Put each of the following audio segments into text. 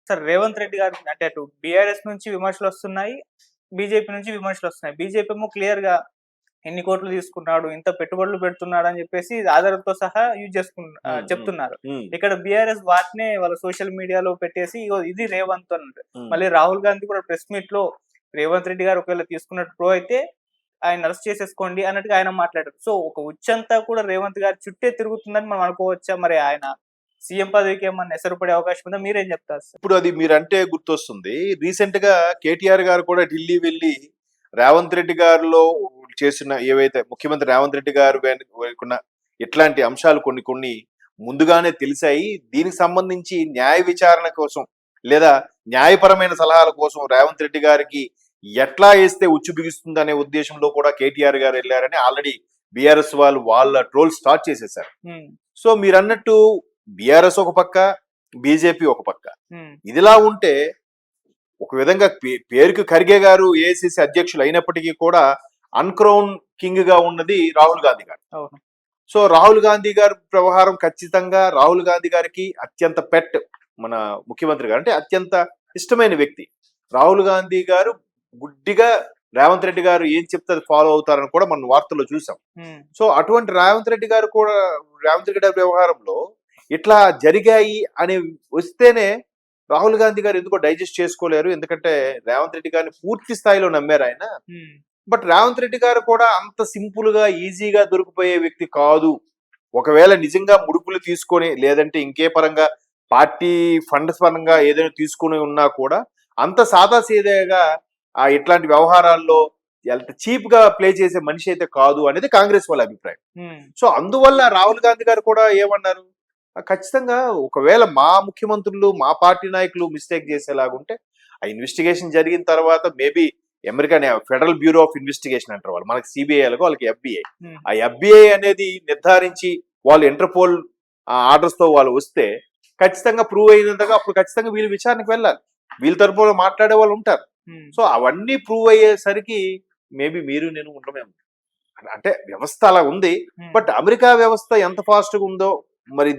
Sir Revanth Reddy గారు అంటే అటు బీఆర్ఎస్ నుంచి విమర్శలొస్తున్నాయి. బీజేపీ నుంచి విమర్శలొస్తున్నాయి. బీజేపీ ఏమో క్లియర్‌గా ఎన్ని కోట్లు తీసుకున్నాడు, ఇంత పెట్టుబడులు పెడుతున్నాడని చెప్పేసి ఆధారాలతో సహా హ్మ్. హ్మ్. చెప్తున్నారు. హ్మ్. ఇక్కడ బీఆర్ఎస్ వాటినే వాళ్ళ సోషల్ మీడియాలో పెట్టేసి ఇగో ఇది రేవంత్ అన్నట్టు. హ్మ్. మళ్ళీ రాహుల్ గాంధీ కూడా ప్రెస్ మీట్‌లో రేవంత్ రెడ్డి గారు ఒకవేళ తీసుకున్నట్టు ప్రూవ్ అయితే ఆయన్ని అరెస్ట్ చేసేసుకోండి అన్నట్టుగా ఆయన మాట్లాడారు. సో ఒక ఉచ్చంతా కూడా రేవంత్ గారి చుట్టే తిరుగుతుందని మనం అనుకోవచ్చా? మరి ఆయన సీఎం పదవికి ఏమన్నా ఎసరు అవకాశం ఉందా? మీరేం చెప్తారు సార్? ఇప్పుడు అది మీరంటే గుర్తొస్తుంది. రీసెంట్‌గా కేటీఆర్ గారు కూడా ఢిల్లీ వెళ్లి రేవంత్ రెడ్డి గారిలో చేసిన ఏవైతే ముఖ్యమంత్రి రేవంత్ రెడ్డి గారు వెనుకున్న ఇట్లాంటి అంశాలు కొన్ని కొన్ని ముందుగానే తెలిసాయి. దీనికి సంబంధించి న్యాయ విచారణ కోసం లేదా న్యాయపరమైన సలహాల కోసం రేవంత్ రెడ్డి గారికి ఎట్లా ఏస్తే ఉచ్చు బిగుస్తుందనే ఉద్దేశంలో కూడా కేటీఆర్ గారు వెళ్లారని ఆల్రెడీ బీఆర్ఎస్ వాళ్ళు వాళ్ళ ట్రోల్ స్టార్ట్ చేసేసారు. హ్మ్. సో మీరన్నట్టు బీఆర్ఎస్ ఒక పక్క, బీజేపీ ఒక పక్క. హ్మ్. ఇదిలా ఉంటే ఒక విధంగా పేరుకి ఖర్గే గారు ఏఐసిసి అధ్యక్షులు అయినప్పటికీ కూడా అన్క్రౌన్ కింగ్ గా ఉన్నది రాహుల్ గాంధీ గారు. అవును. సో రాహుల్ గాంధీ గారి వ్యవహారం ఖచ్చితంగా రాహుల్ గాంధీ గారికి అత్యంత పెట్ మన ముఖ్యమంత్రి గారు అంటే అత్యంత ఇష్టమైన వ్యక్తి. రాహుల్ గాంధీ గారు గుడ్డిగా రేవంత్ రెడ్డి గారు ఏం చెప్తే అది ఫాలో అవుతారని కూడా మనం వార్తల్లో చూసాం. హ్మ్. సో అటువంటి రేవంత్ రెడ్డి గారు కూడా రేవంత్ రెడ్డి గారి వ్యవహారంలో ఇట్లా జరిగాయి అని వస్తేనే రాహుల్ గాంధీ గారు ఎందుకో డైజెస్ట్ చేసుకోలేరు. ఎందుకంటే రేవంత్ రెడ్డి గారిని పూర్తి స్థాయిలో నమ్మారు ఆయన. హ్మ్. బట్ రేవంత్ రెడ్డి గారు కూడా అంత సింపుల్ గా ఈజీగా దొరికిపోయే వ్యక్తి కాదు. ఒకవేళ నిజంగా ముడుపులు తీసుకొని లేదంటే ఇంకే పరంగా పార్టీ ఫండ్స్ పరంగా ఏదైనా తీసుకుని ఉన్నా కూడా అంత సాదాసీదాగా ఇట్లాంటి వ్యవహారాల్లో ఎంత చీప్ గా ప్లే చేసే మనిషి అయితే కాదు అనేది కాంగ్రెస్ వాళ్ళ అభిప్రాయం. హ్మ్. సో అందువల్ల రాహుల్ గాంధీ గారు కూడా ఏమన్నారు, ఖచ్చితంగా ఒకవేళ మా ముఖ్యమంత్రులు మా పార్టీ నాయకులు మిస్టేక్ చేసేలాగుంటే ఆ ఇన్వెస్టిగేషన్ జరిగిన తర్వాత maybe American federal bureau of investigation అంటారు వాళ్ళు, మనకి సిబిఐ వాళ్ళకి ఎఫ్బిఐ. హ్మ్. ఆ ఎఫ్బిఐ అనేది నిర్ధారించి వాళ్ళు ఇంటర్పోల్ ఆర్డర్స్ తో వాళ్ళు వస్తే ఖచ్చితంగా ప్రూవ్ అయినంతగా అప్పుడు ఖచ్చితంగా వీళ్ళు విచారణకు వెళ్ళాలి. వీళ్ళ తరపున మాట్లాడే వాళ్ళు ఉంటారు. హ్మ్. సో అవన్నీ ప్రూవ్ అయ్యేసరికి మేబీ మీరు నేను ఉండమేమో. అంటే వ్యవస్థ అలా ఉంది. హ్మ్. బట్ అమెరికా వ్యవస్థ ఎంత ఫాస్ట్ గా ఉందో మరి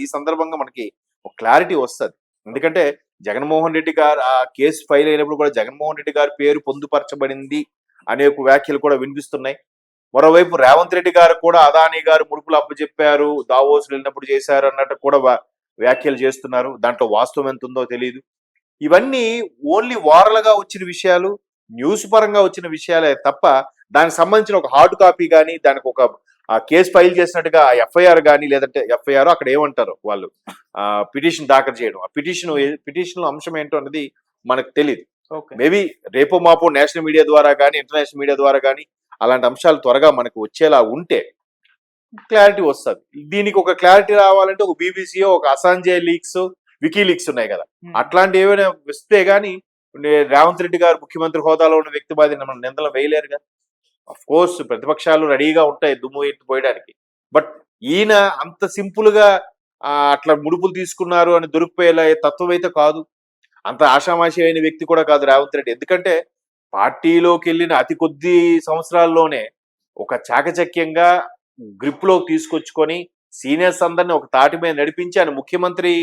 ఈ సందర్భంగా మనకి ఒక క్లారిటీ వస్తది. ఎందుకంటే జగన్మోహన్ రెడ్డి గారు ఆ కేసు ఫైల్ అయినప్పుడు కూడా జగన్మోహన్ రెడ్డి గారి పేరు పొందుపరచబడింది అనే ఒక వ్యాఖ్యలు కూడా వినిపిస్తున్నాయి. మరోవైపు రేవంత్ రెడ్డి గారు కూడా అదానీ గారు ముడుపులు అప్పచెప్పారు, దావోస్ వెళ్ళినప్పుడు చేశారు అన్నట్టు కూడా వ్యాఖ్యలు చేస్తున్నారు. దాంట్లో వాస్తవం ఎంత ఉందో తెలియదు. ఇవన్నీ ఓన్లీ వారలుగా వచ్చిన విషయాలు, న్యూస్ పరంగా వచ్చిన విషయాలే తప్ప దానికి సంబంధించిన ఒక హార్డ్ కాపీ కానీ దానికి ఒక కేసు ఫైల్ చేసినట్టుగా ఎఫ్ఐఆర్ కానీ లేదంటే ఎఫ్ఐఆర్ అక్కడ ఏమంటారు వాళ్ళు పిటిషన్ దాఖలు చేయడం, ఆ పిటిషన్ అంశం ఏంటో అనేది మనకు తెలియదు. ఓకే. మేబీ రేపో మాపో నేషనల్ మీడియా ద్వారా కానీ ఇంటర్నేషనల్ మీడియా ద్వారా కానీ అలాంటి అంశాలు త్వరగా మనకు వచ్చేలా ఉంటే క్లారిటీ వస్తుంది. దీనికి ఒక క్లారిటీ రావాలంటే ఒక బీబీసీయో ఒక అసాంజే లీక్స్ వికీ లీక్స్ ఉన్నాయి కదా, హ్మ్. అట్లాంటి ఏమైనా వస్తే గానీ రేవంత్ రెడ్డి గారు ముఖ్యమంత్రి హోదాలో ఉన్న వ్యక్తి బాధ మనం నిందలు వేయలేరు కదా. అఫ్ కోర్స్ ప్రతిపక్షాలు రెడీగా ఉంటాయి దుమ్ము ఎత్తిపోయడానికి. బట్ ఈయన అంత సింపుల్ గా అట్లా ముడుపులు తీసుకున్నారు అని దొరికిపోయేలా తత్వం అయితే కాదు. అంత ఆషామాషి అయిన వ్యక్తి కూడా కాదు రేవంత్ రెడ్డి. ఎందుకంటే పార్టీలోకి వెళ్ళిన అతి కొద్ది సంవత్సరాల్లోనే ఒక చాకచక్యంగా గ్రిప్ లో తీసుకొచ్చుకొని సీనియర్స్ అందరినీ ఒక తాటి మీద నడిపించి ఆయన ముఖ్యమంత్రి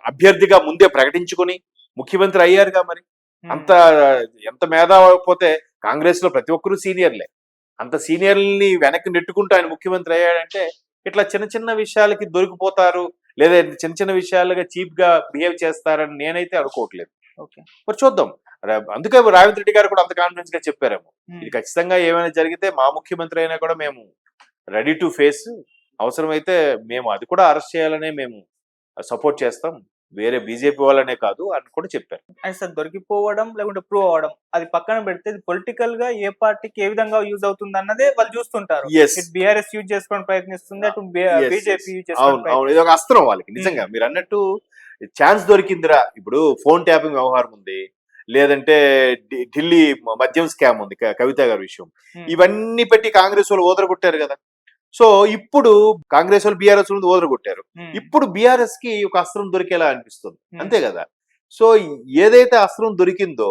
అభ్యర్థిగా ముందే ప్రకటించుకొని ముఖ్యమంత్రి అయ్యారుగా. మరి అంత ఎంత మేధావైపోతే కాంగ్రెస్ లో ప్రతి ఒక్కరూ సీనియర్లే. అంత సీనియర్లని వెనక్కి నెట్టుకుంటూ ఆయన ముఖ్యమంత్రి అయ్యాడంటే ఇట్లా చిన్న చిన్న విషయాలకి దొరికిపోతారు లేదా చిన్న చిన్న విషయాలుగా చీప్ గా బిహేవ్ చేస్తారని నేనైతే అనుకోవట్లేదు. ఓకే. మరి చూద్దాం. అందుకే రేవంత్ రెడ్డి గారు కూడా అంత కాన్ఫిడెన్స్ గా చెప్పారేమో, ఇది ఖచ్చితంగా ఏమైనా జరిగితే మా ముఖ్యమంత్రి అయినా కూడా మేము రెడీ టు ఫేస్, అవసరమైతే మేము అది కూడా అరెస్ట్ చేయాలనే మేము సపోర్ట్ చేస్తాం, వేరే బీజేపీ వాళ్ళనే కాదు అని కూడా చెప్పారు. అంటే సార్ దొరికిపోవడం లేకుంటే ప్రూవ్ అవ్వడం అది పక్కన పెడితే పొలిటికల్ గా ఏ పార్టీకి ఏ విధంగా యూజ్ అవుతుంది అన్నదే వాళ్ళు చూస్తుంటారు. Yes. ఇటు బీఆర్ఎస్ యూజ్ చేసుకోవడం ప్రయత్నిస్తుంది, అటు Yes, yes. బీజేపీ యూజ్ చేసుకోవడం అవును అవును, ఇది ఒక అస్త్రం వాళ్ళకి నిజంగా. మీరు అన్నట్టు ఛాన్స్ దొరికిందిరా. ఇప్పుడు ఫోన్ ట్యాపింగ్ వ్యవహారం ఉంది, లేదంటే ఢిల్లీ మద్యం స్కామ్ ఉంది, కవిత గారి విషయం, ఇవన్నీ పెట్టి కాంగ్రెస్ వాళ్ళు ఓదరగొట్టారు కదా. సో ఇప్పుడు కాంగ్రెస్ వాళ్ళు బీఆర్ఎస్ వాళ్ళు ఓదరగొట్టారు. ఇప్పుడు బీఆర్ఎస్ కి ఒక అస్త్రం దొరికేలా అనిపిస్తుంది, అంతే కదా. సో ఏదైతే అస్త్రం దొరికిందో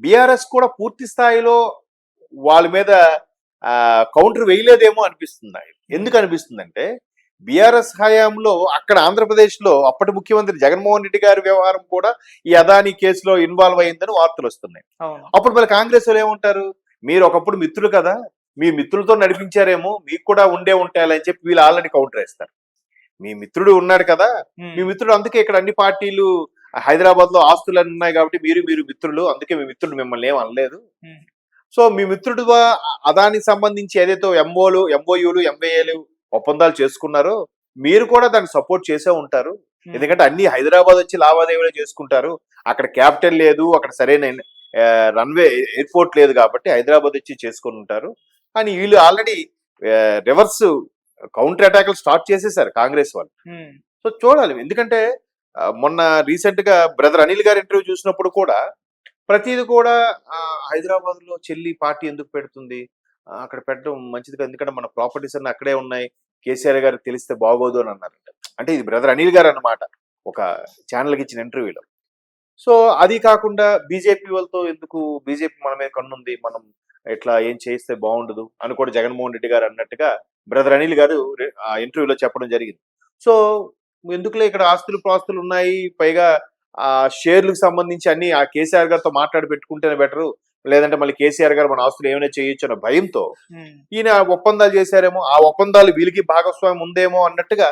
బీఆర్ఎస్ కూడా పూర్తి స్థాయిలో వాళ్ళ మీద కౌంటర్ వేయలేదేమో అనిపిస్తుంది. ఎందుకు అనిపిస్తుందంటే బీఆర్ఎస్ హయాంలో అక్కడ ఆంధ్రప్రదేశ్ లో అప్పటి ముఖ్యమంత్రి జగన్మోహన్ రెడ్డి గారి వ్యవహారం కూడా ఈ అదానీ కేసులో ఇన్వాల్వ్ అయిందని వార్తలు వస్తున్నాయి. అవును. అప్పుడు మళ్ళీ కాంగ్రెస్ వాళ్ళు ఏమంటారు, మీరు ఒకప్పుడు మిత్రులు కదా, మీ మిత్రులతో నడిపించారేమో, మీకు కూడా ఉండే ఉంటాయని చెప్పి వీళ్ళు ఆల్రెడీ కౌంటర్ వేస్తారు. మీ మిత్రుడు ఉన్నాడు కదా, ఉమ్, మీ మిత్రుడు, అందుకే ఇక్కడ అన్ని పార్టీలు హైదరాబాద్ లో ఆస్తులు అన్ని ఉన్నాయి కాబట్టి మీరు మిత్రులు, అందుకే మీ మిత్రుడు మిమ్మల్ని ఏం అనలేదు. ఉమ్, సో మీ మిత్రుడు అదానికి సంబంధించి ఏదైతే ఎంఓయూలు ఎంఏఏలు ఒప్పందాలు చేసుకున్నారో మీరు కూడా దాన్ని సపోర్ట్ చేసే ఉంటారు. ఉమ్, ఎందుకంటే అన్ని హైదరాబాద్ వచ్చి లావాదేవీలు చేసుకుంటారు, అక్కడ క్యాపిటల్ లేదు, అక్కడ సరైన రన్వే ఎయిర్పోర్ట్ లేదు కాబట్టి హైదరాబాద్ వచ్చి చేసుకుని ఉంటారు అని వీళ్ళు ఆల్రెడీ రివర్స్ కౌంటర్ అటాక్లు స్టార్ట్ చేసేసారు కాంగ్రెస్ వాళ్ళు. ఉమ్, సో చూడాలి, ఎందుకంటే మొన్న రీసెంట్ గా బ్రదర్ అనిల్ గారి ఇంటర్వ్యూ చూసినప్పుడు కూడా ప్రతిది కూడా హైదరాబాద్ లో చెల్లి పార్టీ ఎందుకు పెడుతుంది, అక్కడ పెట్టడం మంచిది కాదు, ఎందుకంటే మన ప్రాపర్టీస్ అన్ని అక్కడే ఉన్నాయి, కేసీఆర్ గారికి తెలిస్తే బాగోదు అని అన్నారంట. అంటే ఇది బ్రదర్ అనిల్ గారు అన్నమాట ఒక ఛానల్కి ఇచ్చిన ఇంటర్వ్యూలో. సో అది కాకుండా బీజేపీ వాళ్ళతో ఎందుకు, బీజేపీ మన మీద కన్నుంది, మనం ఇట్లా ఏం చేస్తే బాగుండదు అని కూడా జగన్మోహన్ రెడ్డి గారు అన్నట్టుగా బ్రదర్ అనిల్ గారు ఆ ఇంటర్వ్యూలో చెప్పడం జరిగింది. సో ఎందుకులే, ఇక్కడ ఆస్తులు ప్రాస్తులు ఉన్నాయి, పైగా ఆ షేర్లకు సంబంధించి అన్ని ఆ కేసీఆర్ గారితో మాట్లాడి పెట్టుకుంటేనే బెటరు, లేదంటే మళ్ళీ కేసీఆర్ గారు మన ఆస్తులు ఏమైనా చేయొచ్చు అన్న భయంతో ఉమ్, ఈయన ఒప్పందాలు చేశారేమో, ఆ ఒప్పందాలు వీళ్ళకి భాగస్వామ్యం ఉందేమో అన్నట్టుగా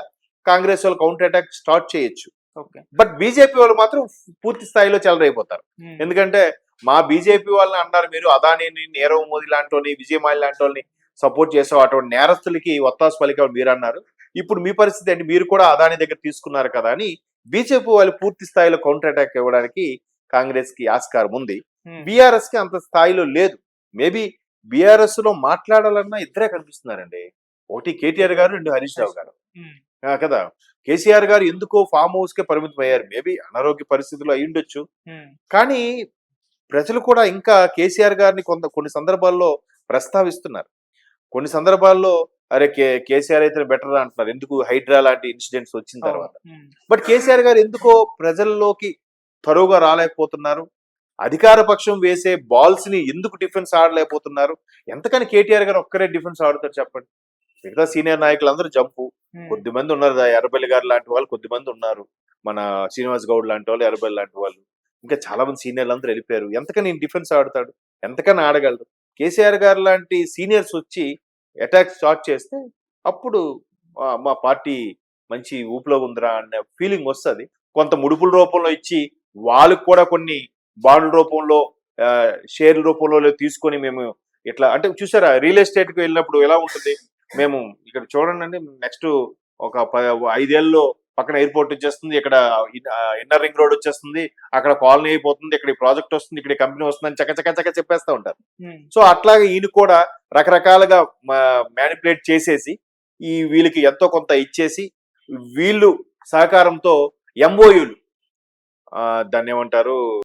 కాంగ్రెస్ వాళ్ళు కౌంటర్ అటాక్ స్టార్ట్ చేయొచ్చు. ఓకే. బట్ బీజేపీ వాళ్ళు మాత్రం పూర్తి స్థాయిలో చెలరైపోతారు. ఉమ్, ఎందుకంటే మా బీజేపీ వాళ్ళని అన్నారు మీరు, అదానీని, నీరవ్ మోదీ లాంటి వాళ్ళని, విజయమాలి లాంటి వాళ్ళని సపోర్ట్ చేసావు, అటువంటి నేరస్తులకి ఒత్తాసు పలికావు మీరు అన్నారు, ఇప్పుడు మీ పరిస్థితి ఏంటి, మీరు కూడా అదానీ దగ్గర తీసుకున్నారు కదా అని బీజేపీ వాళ్ళు పూర్తి స్థాయిలో కౌంటర్ అటాక్ ఇవ్వడానికి కాంగ్రెస్ కి ఆస్కారం ఉంది. ఉమ్, బీఆర్ఎస్ కి అంత స్థాయిలో లేదు. మేబీ బీఆర్ఎస్ లో మాట్లాడాలన్నా ఇద్దరే కనిపిస్తున్నారండి, ఒకటి కేటీఆర్ గారు, రెండు హరీష్ రావు గారు ఉమ్, కదా. కేసీఆర్ గారు ఎందుకో ఫామ్ హౌస్ కే పరిమితం అయ్యారు, మేబీ అనారోగ్య పరిస్థితులు అయి ఉండొచ్చు. ఉమ్, కానీ ప్రజలు కూడా ఇంకా కేసీఆర్ గారిని కొన్ని సందర్భాల్లో ప్రస్తావిస్తున్నారు. కొన్ని సందర్భాల్లో అరే కేసీఆర్ అయితే బెటర్ అంటున్నారు, ఎందుకు హైడ్రా లాంటి ఇన్సిడెంట్స్ వచ్చిన తర్వాత. ఉమ్, బట్ కేసీఆర్ గారు ఎందుకో ప్రజల్లోకి తరువుగా రాలేకపోతున్నారు, అధికార పక్షం వేసే బాల్స్ ని ఎందుకు డిఫెన్స్ ఆడలేకపోతున్నారు, ఎంతకని కేటీఆర్ గారు ఒక్కరే డిఫెన్స్ ఆడుతారు చెప్పండి, మిగతా సీనియర్ నాయకులందరూ జంపు, ఉమ్, కొద్దిమంది ఉన్నారు, ఎర్రబెల్లి గారు లాంటి వాళ్ళు కొద్దిమంది ఉన్నారు, మన శ్రీనివాస్ గౌడ్ లాంటి వాళ్ళు, ఎర్రబెల్లి లాంటి వాళ్ళు, ఇంకా చాలా మంది సీనియర్లు అందరూ వెళ్ళిపోయారు, ఎంతకని డిఫెన్స్ ఆడతాడు, ఎంతకని ఆడగలరు. కేసీఆర్ గారు లాంటి సీనియర్స్ వచ్చి అటాక్ స్టార్ట్ చేస్తే అప్పుడు మా పార్టీ మంచి ఊపులో ఉందిరా అనే ఫీలింగ్ వస్తుంది. కొంత ముడుపుల రూపంలో ఇచ్చి వాళ్ళకు కూడా కొన్ని బాండ్ల రూపంలో షేర్ల రూపంలో తీసుకొని మేము ఇట్లా, అంటే చూసారా రియల్ ఎస్టేట్ కి వెళ్ళినప్పుడు ఎలా ఉంటుంది, మేము ఇక్కడ చూడండి అండి, నెక్స్ట్ ఒక 5 ఏళ్ళలో పక్కన ఎయిర్పోర్ట్ వచ్చేస్తుంది, ఇక్కడ ఇన్నర్ రింగ్ రోడ్ వచ్చేస్తుంది, అక్కడ కాలనీ అయిపోతుంది, ఇక్కడ ప్రాజెక్ట్ వస్తుంది, ఇక్కడ కంపెనీ వస్తుంది అని చక్క చెప్పేస్తూ ఉంటారు. ఉమ్, సో అట్లాగే ఈయన కూడా రకరకాలుగా మ్యానిపులేట్ చేసేసి ఈ వీళ్ళకి ఎంతో కొంత ఇచ్చేసి వీళ్ళు సహకారంతో ఎంఓయూలు దాన్ని ఏమంటారు